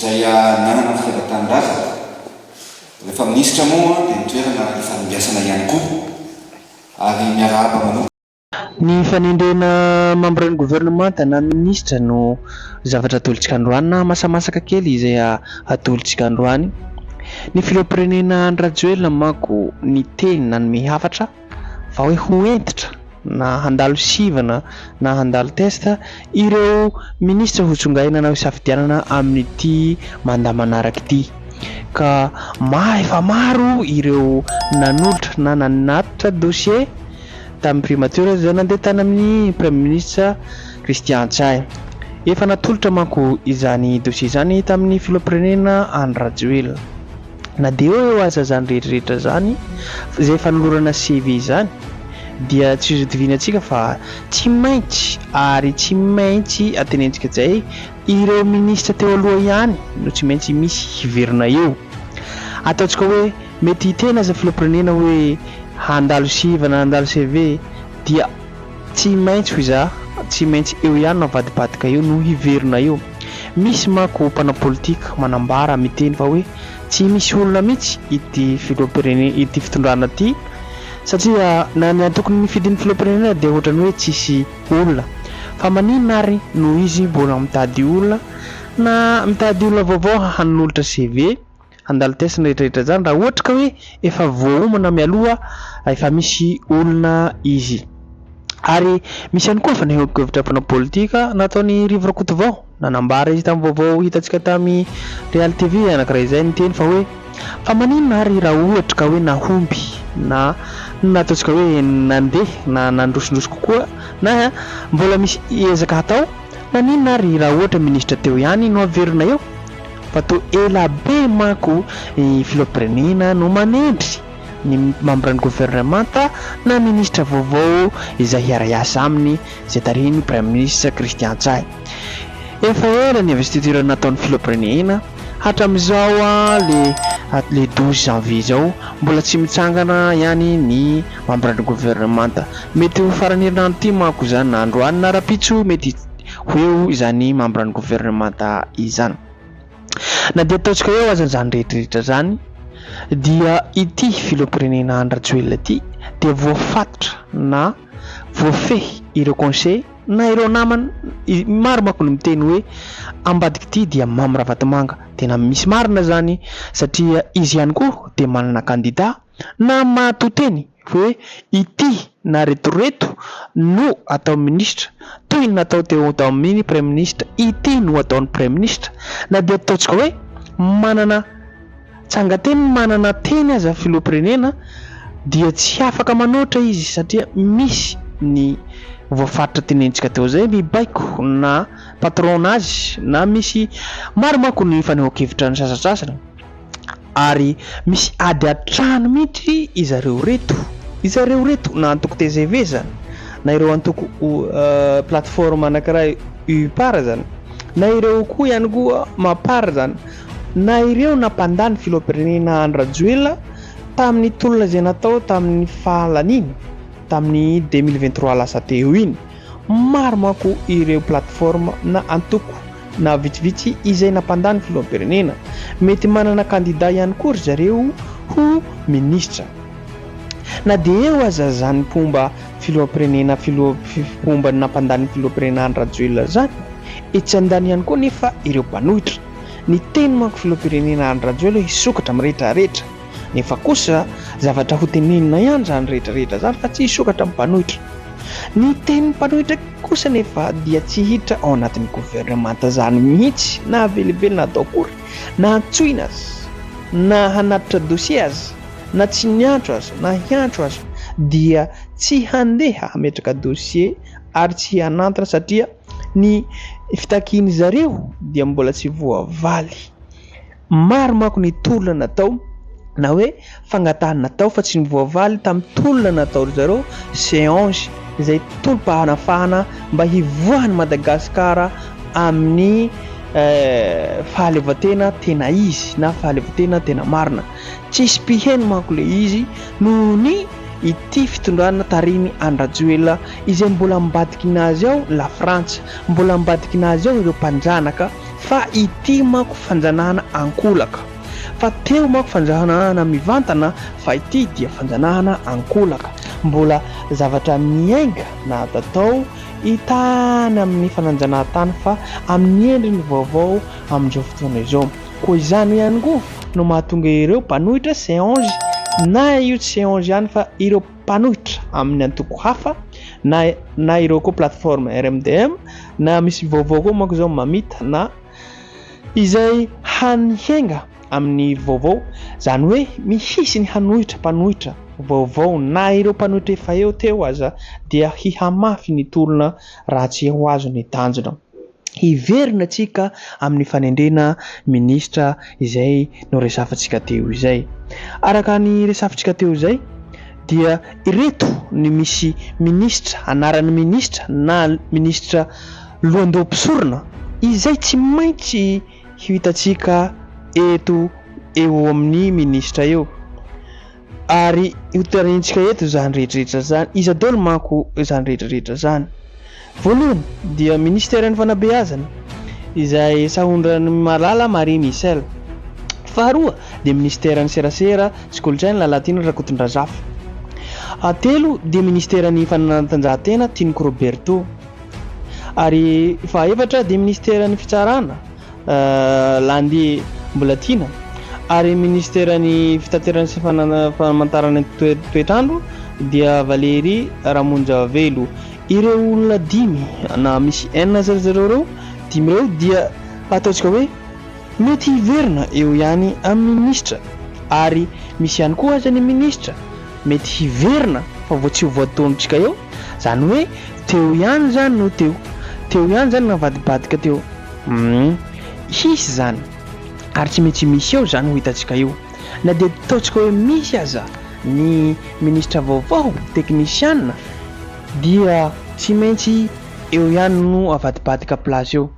izay nanana fitavatandraza rehefa minisitra moa dia nitoerana ifanimbiasana ihany koa ary miarahaba manoka. Ny fanendrena membre-ny gouvernement na ministra no zavatra atolontsika androany na masamasaka kely izay atolontsika androany. Ny filoham-pirenena Andry Rajoelina manko ny teny nanome hafatra fa hoe ho entitra na handalo sivana na handalo testa ireo ministra ho tsongaina na ho safidianana amin'ity mandat manaraka ity, ka efa maro ireo nanolotra na nanatitra dossier tamin'ny primature izay nandeha tany amin'ny premier ministre Christian Tsia. Efa natolotra manko izany dossier izany tamin'ny filoham-pirenena Andry Rajoelina, na dia eo aza zany rehetrarehetra zany izay fanolorana CV izany dia tsy izo divinantsika fa tsy maintsy ary tsy maintsy atenentsika izay ireo ministra teo aloha ihany no tsy maintsy misy hiverina eo. Ataontsika hoe mety tena aza filoham-pirenena hoe handalo sivana handalo CV dia tsy maintsy hoy za tsy maintsy eo ihany no avadibadika eo no hiverina eo. Misy manko mpanao politika manambara miteny fa hoe tsy misy olona mihitsy ity filoham-pirenena ity fitondrana ity satria na tokony mifidin'ny filoham-pirenena dia ohatrany hoe tsisy olona, fa maninona ary no izy mbola mitady olona na mitady olona vaovao hanolotra CV handalo test rehetrarehetra zany raha ohatra ka hoe efa voaomana mialoha efa misy olona izy. Ary misy ihany koa fanehokevitra mpanao politika nataony Rivo Rakotovao nanambara izy tamin'ny vaovao hitantsika tamin'ny Real TV anankiray izay niteny fa hoe fa maninona ary raha ohatra ka hoe nahomby na ataontsika hoe nandeha na nandrosindroso kokoa na mbola misy ezaka hatao, maninona ary raha ohatra ministra teo ihany no averina eo, fa to ela be manko filoham-pirenena no manendry ny membre-ny gouvernement na ministra vaovao izay hiara-iasa aminy izay tariny premier ministre Christian Tsia. Efa ela ny investiture nataon'ny filoham-pirenena hatramin'izao le 12 janvier zao mbola tsy mitsangana ihany ny membre-ny gouvernement. Mety ho farany herinandro ity manko zany na androany na rapitso mety hoeo izany membre-ny gouvernement izany. Na dia ataontsika eo aza zany rehetrarehetra zany dia ity filoham-pirenena Andry Rajoelina ity dia voafatotra na voafehy ireo conseil na ireo namany maro manko no miteny hoe ambadika ity dia Mamy Ravatomanga. Tena misy marina zany satria izy ihany koa dia manana candidat na mahatoteny hoe ity na retoreto no atao ministra toy ny natao teo tamin'ny premier ministre, ity no ataon'ny premier ministre. Na dia ataontsika hoe manana tsangateny manana teny aza filoham-pirenena dia tsy afaka manoatra izy satria misy ny voafaritra tenentsika teo zay mibaiko na patronage na misy maro manko ny fanehokevitra ny sasasasana ary misy ady atrano mihitsy izareo reto na antoko TGV zany na ireo antoko plateforme anankiray UPAR zany na ireo koa ihany koa MAPAR zany na ireo nampandany filoham-pirenena Andry Rajoelina tamin'ny tolona izay natao tamin'ny fahalaniny tamin'ny 2023 lasa teo iny. Maro manko ireo plateforme na antoko na vitsivitsy izay nampandany filoham-pirenena mety manana candidat ihany koa zareo ho ministra. Na dia eo aza zany pomba filoham-pirenena fomba nampandany filoham-pirenena Andry Rajoelina zany etsy andany ihany koa nefa ireo mpanohitra ny teny manko filoham-pirenena Andry Rajoelina hisokatra amin'ny rehetrarehetra, nefa kosa zavatra ho tenenina ihany zany rehetrarehetra zany fa tsy hisokatra amin'ny mpanohitra. Ny teny mpanohitra kosa nefa dia tsy hiditra ao anatin'ny gouvernement zany mihitsy na avelibelina atao akory na antsoina azy na hanatitra dossier azy na tsy niantso azy na hiantso azy dia tsy handeha hametraka dossier ary tsy hanantona satria ny fitakiany zareo dia mbola tsy voavaly. Maro manko ny tolona natao na hoe fangatahana natao fa tsy voavaly tamin'ny tolona natao zareo séance izay tolom-pahanafahana mba hivoahany Madagasikara amin'ny fahaleovan-tena tena izy na fahaleovan-tena tena marina. Tsisy piheny manko le izy noho ny ity fitondrana tariny Andry Rajoelina izay mbola ambadiky nazy ao la Frantsa, mbola ambadiky nazy ao ireo mpanjanaka fa ity manko fanjanahana ankolaka. Fa teo manko fanjanahana mivantana, fa ity dia fanjanahana ankolaka. Mbola zavatra miainga na tatao hitany amin'ny fananjanahantany fa amin'ny endriny vaovao amin'izao fotoana izao. Koa izany ihany koa no mahatonga ireo mpanohitra séange, na io tsy séange ihany fa ireo mpanohitra amin'ny antoko hafa na ireo koa plateforme RMDM na misy vaovao koa manko zao mamita na izay hanihenga amin'ny vaovao, zany hoe mihisy ny mpanohitra vaovao na ireo mpanohitra efa eo teo aza dia hihamafy ny tolona raha tsy ho azo ny tanjona. Hiverina tsika amin'ny fanendrena ministra izay no resafantsika teo izay. Araka ny resafantsika teo izay dia ireto ny misy ministra, anaran'ny ministra na ministra lohandoha-pisorona izay tsy maintsy hitantsika eto eo amin'ny ministra eo. Ary utarintsika eto zany rehetrarehetra zany, iza daholo manko zany rehetrarehetra zany. Voalohany dia ministeran'ny fanabeazana izay sahondran'ny Malala Marie Michel. Faharoa dia ministeran'ny serasera sy kolontsaina Lalatiana Rakotondrazafa. Telo dia ministeran'ny fanatanjahantena Tiniko Roberto. Ary fahaefatra dia ministeran'ny fitsarana Landy Mbolatina. Ary ministeran'ny fitaterana sy famantarana toetrandro dia Valérie Ramonjavelo. Ireo olona dimy na misy enina zareo dimy ireo dia ataontsika hoe mety hiverina eo ihany amin'ny ministra. Ary misy ihany koa aza ny ministra mety hiverina fa tsy voataontsika eo, zany hoe teo ihany zany no teo ihany zany navadibadika teo. Hisy zany ary tsy mety misy eo zany ho hitantsika eo. Na dia ataontsika hoe misy aza ny ministra vaovao teknisiana dia tsy maintsy eo ihany no avadibadika place eo.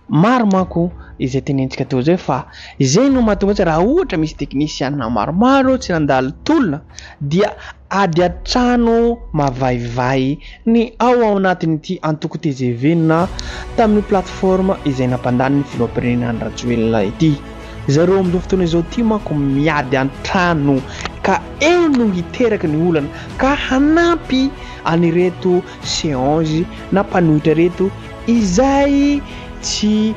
Maro manko izay tenentsika teo zay fa izay no mahatonga raha ohatra misy teknisiana maromaro tsy nandalo tolona dia ady an-trano mavaivay ny ao anatin'ity antoko TGV na tamin'ny plateforme izay nampandany ny filoham-pirenena Rajoelina ity. Zareo amin'izao fotoana izao ity manko miady an-trano ka eo no hiteraka ny olana ka hanampy anireto séange na mpanohitra reto izay tsy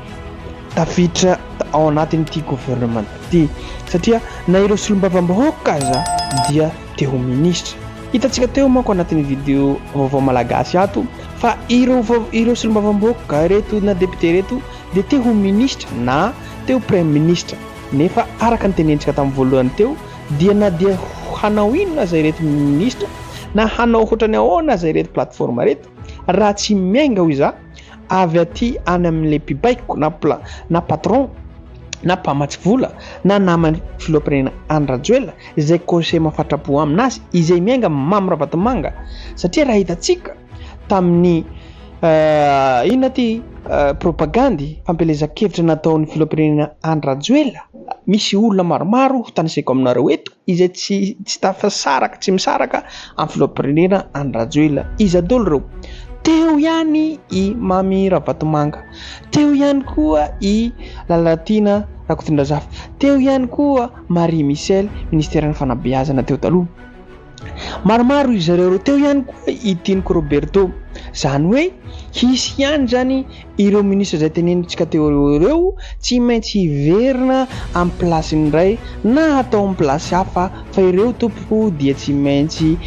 tafiditra ao anatin'ity gouvernement ity, satria na ireo solombavam-bahoaka aza dia teo ministra. Hitantsika teo manko anatin'ny video vaovao malagasy ato fa ireo solombavam-bahoaka reto na député reto dia teo ministra na teo premier ministra. Nefa araka ny tenentsika tamin'ny voalohany teo dia na dia hanao inona zay reto ministra na hanao ohatrany ahoana zay reto plateforme reto, raha tsy miainga hoy za avy aty any amin'ilay mpibaiko na patron na mpamatsy vola na namany filoham-pirenena Rajoelina izay conseil mahafatrapo aminazy izay miainga mamirabatomanga. Satria raha hitantsika tamin'ny inona ty propagandy fampelezan-kevitra nataon'ny filoham-pirenena Rajoelina, misy olona maromaro tanisaiko aminareo eto izay tsy tafasaraka, tsy misaraka amin'ny filoham-pirenena Rajoelina. Iza daholo reo? Teo ihany i Mamy Rabatomanga, teo ihany koa i Lalatiana Rakotondrazafa, teo ihany koa Marie Michel ministeran'ny fanabeazana teo taloha. Maromaro izy zareo teo ihany koa i Tiniko Roberto. Zany hoe hisy ihany zany ireo ministra izay tenenitsika teo ireo tsy maintsy hiverina amin'ny plasiny iray na atao amin'ny plasy hafa, fa ireo tompo dia tsy maintsy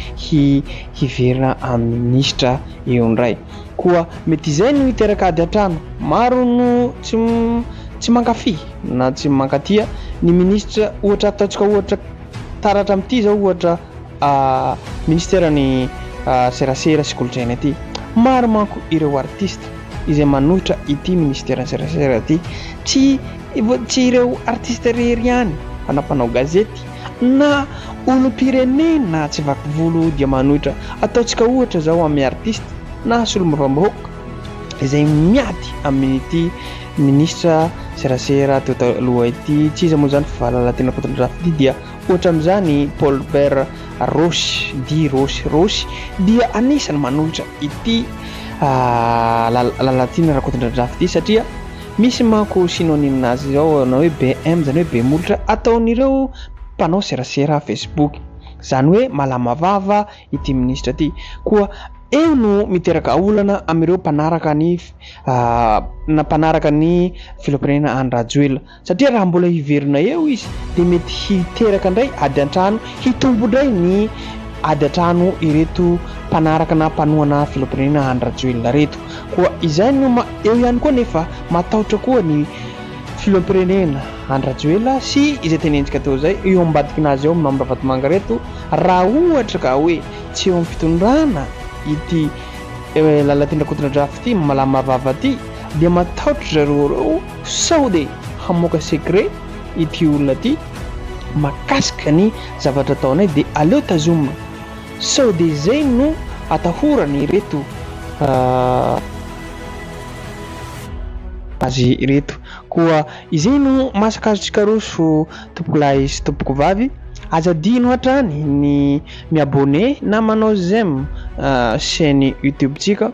hiverina amin'ny ministra eo indray. Koa mety izay no hiteraka ady an-trano. Maro no tsy mankafy na tsy mankatia ny ministra. Ohatra ataontsika ohatra taratra amin'ity zao ohatra ministeran'ny serasera sy kolontsaina ity. Maro manko ireo artista izay manohitra ity ministeran'ny serasera ity, tsy ireo artista rery ihany fa nampanao gazety na olom-pirenena tsy vaky volo dia manohitra. Ataontsika ohatra zao amin'ny artista na solombavam-bahoaka izay miady amin'ity ministra serasera teo taloha ity, tsy iza moa zany fa Lalatiana Rakotondrazafa ity dia ohatra amin'izany Paul Bert Rosy dia anisany manohitra ity Lalatiana Rakotondrazafa ity, satria misy manko synonyme nazy zao na hoe BM zany hoe be molotra ataon'ireo mpanao serasera Facebook, zany hoe malamavava ity ministra ity. Koa eo no miteraka olana amin'ireo mpanaraka ny filompirenena Andry Rajoelina satria raha mbola hiverina eo izy dia mety hiteraka indray ady an-trano, hitombo indray ny ady an-trano ireto mpanaraka na mpanohana filompirenena Andry Rajoelina reto. Koa izay no eo ihany koa nefa matahotra koa ny filompirenena Andry Rajoelina sy izay tenentsika teo zay eo ambadikinazy eo amin'ny Vatomanga reto, raha ohatra ka hoe tsy eo amin'ny fitondrana ity lalatendrakotondradrafy ity malamavava ity dia matahotra zareo sao de hamoaka secret ity olona ity makasika ny zavatra ataonay dia aleo tazomina, sao de zay no atahorany reto azy reto. Koa izay no masaka azotsika roso tompoko lahy sy tompoko vavy, azadino hatrany ny miabone na manao j'aime chaîne YouTube tsika,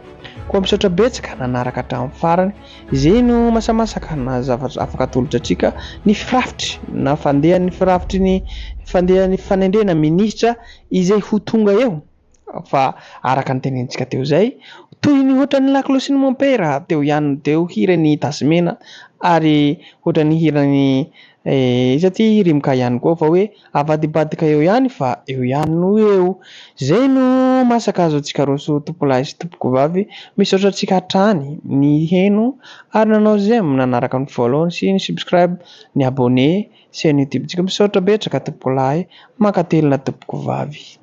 koa misaotra betsaka nanaraka hatramin'ny farany. Izay no masamasaka na zavatra afaka atolotra antsika ny firafitry na fandehan'ny firafitry ny fandehan'ny fanendrena ministra izay ho tonga eo, fa araka ny tenentsika teo zay toy ny ohatra ny lakilo sy ny mompera teo ihany teo hirany Tasimena ary ohatra ny hirany iza ty Rimka ihany koa, fa hoe avadibadika eo ihany fa eo ihany no eo. Zay no masaka azo antsika roso tompoko lahy sy tompoko vavy, misaotra antsika hatrany ny heno ary nanao j'aime nanaraka ny follow sy ny subscribe ny abonné chaîne YouTube tsika. Misaotra betsaka tompoko lahy, makatelina tompoko vavy.